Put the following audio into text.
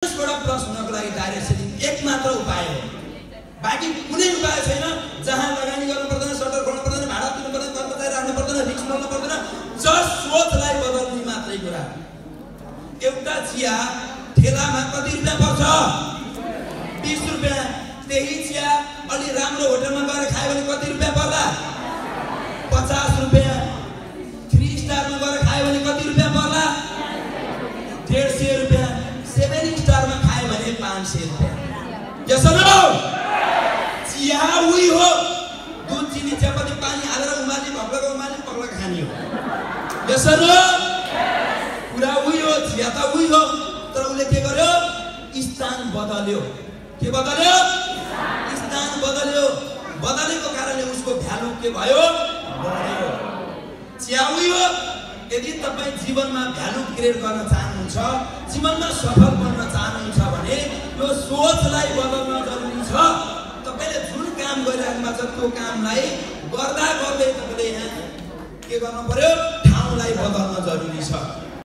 Plus हुनको लागि direct selling एक मात्र उपाय हो। बाँकी कुनै उपाय छैन। जहाँ लगानी गर्नु पर्दैन, सटर खोल्नु पर्दैन, भाडा तिर्नु पर्दैन, कर्मचारी राख्नु पर्दैन, रिक्स लिनु पर्दैन, जस्ट सोचलाई बदल्ने मात्रै कुरा। एउटा चिया ठेलामा कति रुपैयाँ पर्छ? 20 रुपैयाँ। त्यही चिया अलि राम्रो होटलमा गएर खायो भने कति रुपैयाँ पर्ला? 50 रुपैयाँ। 3 स्टारमा गएर खायो भने कति रुपैयाँ पर्ला? 150 रुपैयाँ। 7 स्टारमा खायो भने 500 रुपैयाँ। यसो चिया उही हो। दुध, चिनी, चियापत्ती, पानी हालेर उमाल्ने, पक्ला खाने हो। यसो कुरा उही हो, चिया त उही हो। तर उसले के गर्यो? स्थान बदल्यो। के बदल्यो? स्थान बदल्यो। बदलेको कारणले उसको भ्यालु के भयो? बढ्यो। चिया उही हो। यदि तपाईँ जीवनमा भ्यालु क्रिएट गर्न चाहनुहुन्छ, जीवनमा सफल बन्न चाहनुहुन्छ भने यो सोचलाई बदल्न जरुरी छ। तपाईले जुन काम गरिराख्नु भएको छ त्यो कामलाई गर्दा गर्दै तपाईले यहाँ के गर्नु पर्यो? ठाउँलाई बदल्न जरुरी छ।